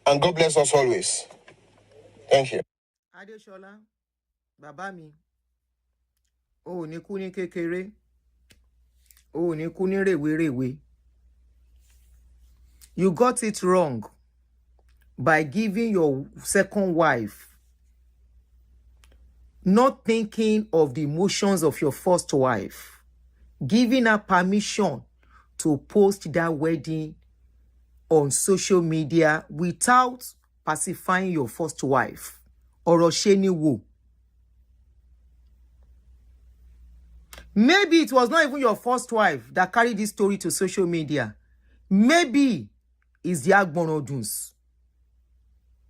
And God bless us always. Thank you. Adeshola, bàbá mi. O ní kú ní kékeré. O ní kú ní rèwerèwe. You got it wrong by giving your second wife, not thinking of the emotions of your first wife, giving her permission to post that wedding on social media without pacifying your first wife. Ọ̀rọ̀ ṣe ni wò. Maybe it was not even your first wife that carried this story to social media. Maybe it's the Agbonoduns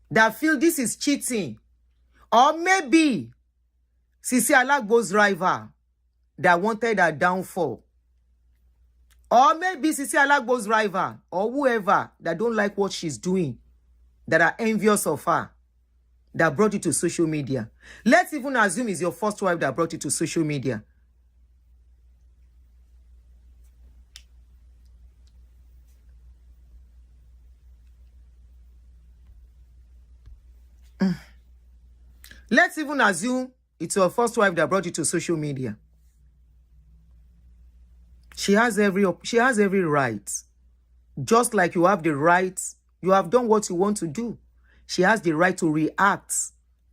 that feel this is cheating. Or maybe Sisi Alagbo's rival that wanted her downfall. Or maybe Sisi Alagbo's rival or whoever that don't like what she's doing, that are envious of her, that brought it to social media. Let's even assume it's your first wife that brought it to social media. Let's even assume it's your first wife that brought it to social media. She has every right. Just like you have the right, you have done what you want to do. She has the right to react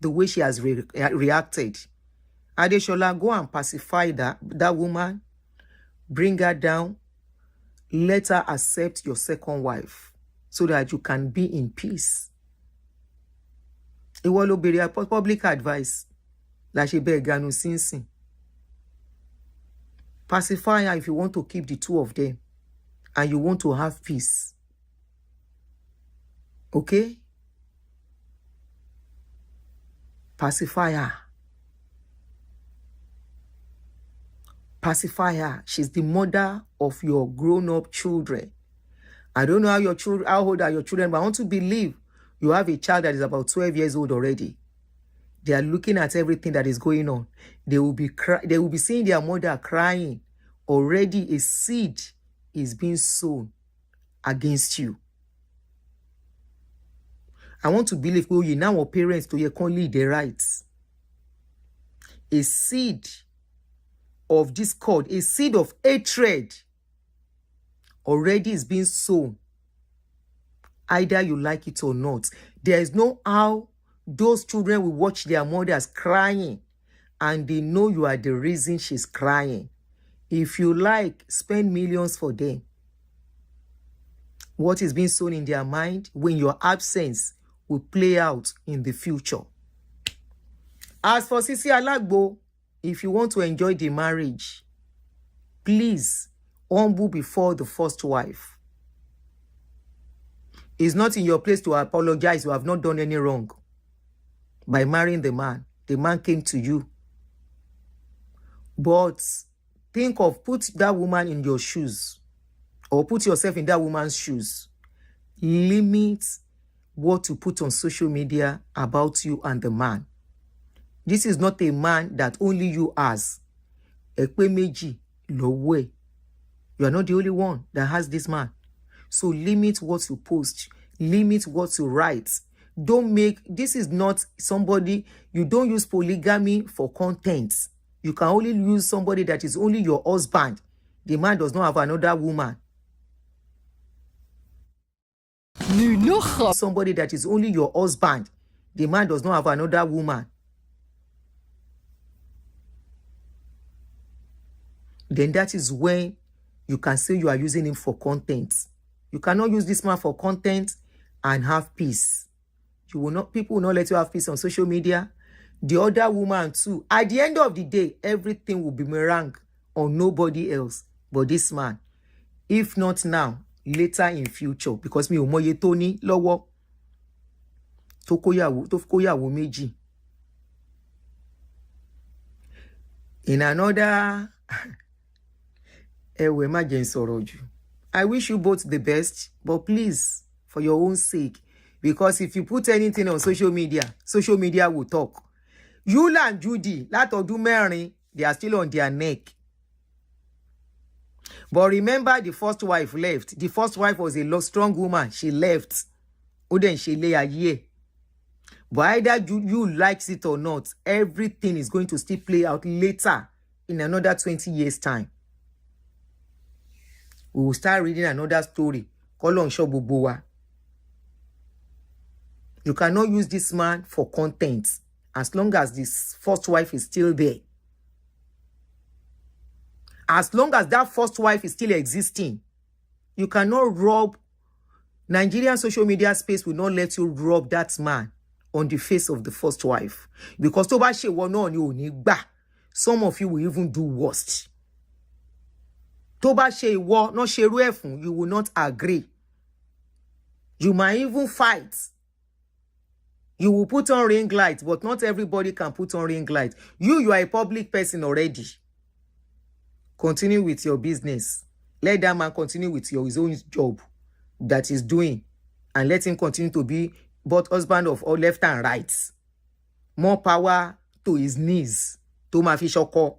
the way she has reacted. Adeshola, go and pacify that woman. Bring her down. Let her accept your second wife so that you can be in peace. It will be public advice. Like she beg Ganu Sinsin. Pacify her if you want to keep the two of them. and you want to have peace. Okay? Pacify her. Pacify her. She's the mother of your grown-up children. I don't know how old are your children, but I want to believe you have a child that is about 12 years old already. They are looking at everything that is going on. They will be seeing their mother crying. Already a seed is being sown against you. I want to believe you now our parents to lead the rights. A seed of discord, a seed of hatred already is being sown. Either you like it or not. There is no how those children will watch their mothers crying and they know you are the reason she's crying. If you like, spend millions for them. What is being sown in their mind when your absence will play out in the future. As for Sisi Alagbo, if you want to enjoy the marriage, please humble before the first wife. It's not in your place to apologize. You have not done any wrong by marrying the man. The man came to you. But think of put that woman in your shoes or put yourself in that woman's shoes. Limit what to put on social media about you and the man. This is not a man that only you has. Ekpe meji lowe. You are not the only one that has this man. So limit what you post. Limit what you write. This is not somebody, you don't use polygamy for content. You can only use somebody that is only your husband. The man does not have another woman. Somebody that is only your husband. The man does not have another woman. Then that is when you can say you are using him for content. You cannot use this man for content and have peace. People will not let you have peace on social media. The other woman too. At the end of the day, everything will be meringue on nobody else but this man. If not now, later in future. Because mi ò mọye tó ní lọ́wọ́ tó kóyàwó méjì. In another ẹwẹ má jẹ́ n sọ̀rọ̀ jù. I wish you both the best, but please, for your own sake, because if you put anything on social media will talk. Yula and Judy, látọdún mẹ́rin, they are still on their neck. But remember, the first wife left. The first wife was a strong woman. She left. Then she lay a year. But either you likes it or not, everything is going to still play out later in another 20 years' time. We will start reading another story. Kolon Shobubuwa. You cannot use this man for content as long as this first wife is still there. As long as that first wife is still existing, you cannot rob. Nigerian social media space will not let you rob that man on the face of the first wife. Because some of you will even do worst. You will not agree. You might even fight. You will put on ring lights, but not everybody can put on ring lights. You are a public person already. Continue with your business. Let that man continue with his own job that he's doing. And let him continue to be both husband of all left and right. More power to his knees. To Mafishoko.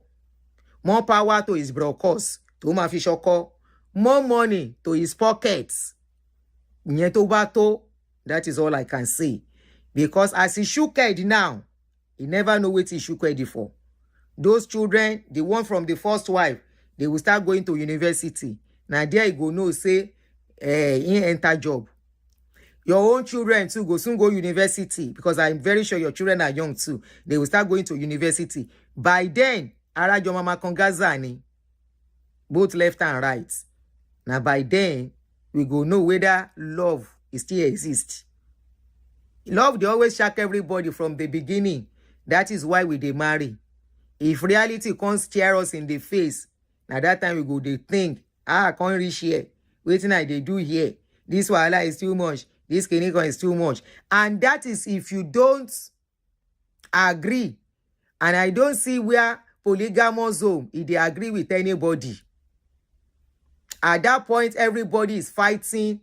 More power to his brokers. To Mafishoko. More money to his pockets. That is all I can say. Because as he shook head now, he never know what he shook head for. Those children, the one from the first wife, they will start going to university. Now there you go know say, he enter job. Your own children too go soon go university because I'm very sure your children are young too. They will start going to university. By then, Arajo Mama Kongazani, both left and right. Now by then, we go know whether love still exists. Love, they always shock everybody from the beginning. That is why we they marry. If reality can't stare us in the face, now that time we go they think, I can't reach here. wetin I dey do here, this wahala is too much, this clinic is too much. And that is if you don't agree. And I don't see where polygamous home, if they agree with anybody. At that point, everybody is fighting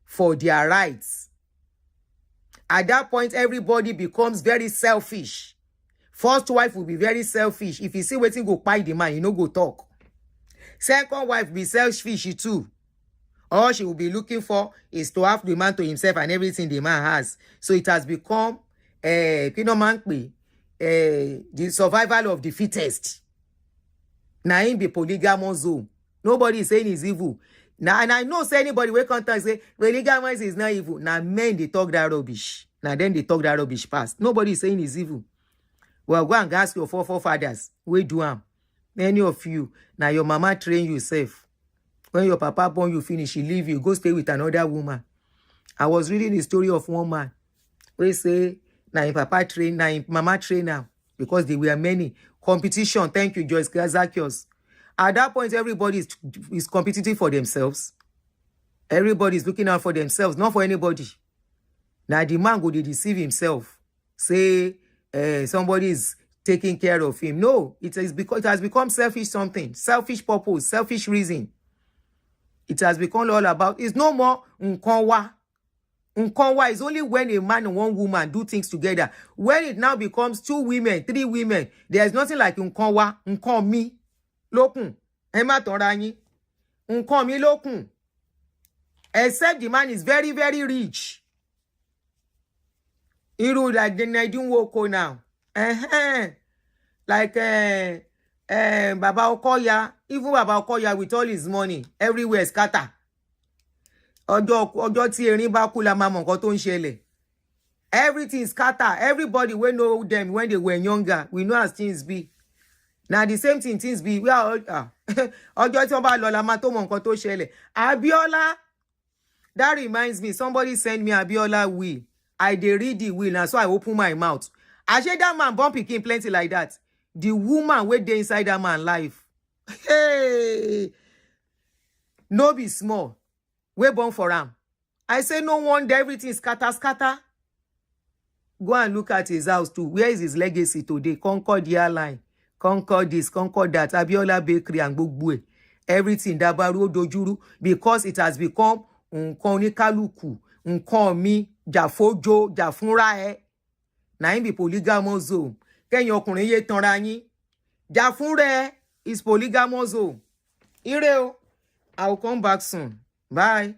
for their rights. At that point, everybody becomes very selfish. First wife will be very selfish. If you see wetin go kpai the man, you no go talk. Second wife be selfish too. All she will be looking for is to have the man to himself and everything the man has. So it has become the survival of the fittest. Now him be polygamous zone. Nobody is saying he's evil. Now, and I know say anybody will come and say polygamous is not evil. Now men they talk that rubbish. Now then they talk that rubbish past. Nobody is saying he's evil. Well, go and ask your forefathers. We do am. Many of you, now your mama train you safe. When your papa born you finish, he leave you, go stay with another woman. I was reading the story of one man. We say, now your papa train, now your mama train now. Because there were many. Competition, thank you, Joyce Zacchaeus. At that point, everybody is competing for themselves. Everybody is looking out for themselves, not for anybody. Now the man go to deceive himself. Say, somebody is taking care of him. No, it is because it has become selfish something. Selfish purpose, selfish reason. It has become all about, it's no more nkonwa. Nkonwa is only when a man and one woman do things together. When it now becomes 2 women, 3 women, there is nothing like nkonwa, nkonmi, lokun, ema toranyi, nkonmi lokun. Except the man is very, very rich. Iru like the Nigerian woko now. Like Baba Okoya, even Baba Okoya with all his money, everywhere scatter. Ojo ti erin ba ku la ma mo nkan tó ń ṣẹlẹ̀. Everything scatter. Everybody we know them when they were younger. We know as things be. Now the same things be. We are ojo ti wọ́n bá lọ la ma tó mọ nkan tó ṣẹlẹ̀. Abiola, that reminds me, somebody sent me Abiola will. I dey read the will, and so I open my mouth. I say that man born pikin plenty like that. The woman wey dey inside that man life, hey, no be small. We born for am. I say no wonder everything scatter. Go and look at his house too. Where is his legacy today? Concord Airline, Concord this, Concord that, Abiola Bakery and gbogbo. Everything dabaru dojuru because it has become nkan onikaluku, nkan mi, jafojo, jafunra e. Na him be polygamous zone. Kẹ́yìn ọkùnrin yé tanra yín. Jafunra is polygamous zone. Ire o. I will come back soon. Bye.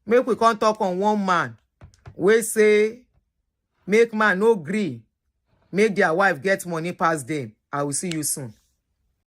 Make we come talk on one man. We say, make man no gree. Make their wife get money past them. I will see you soon.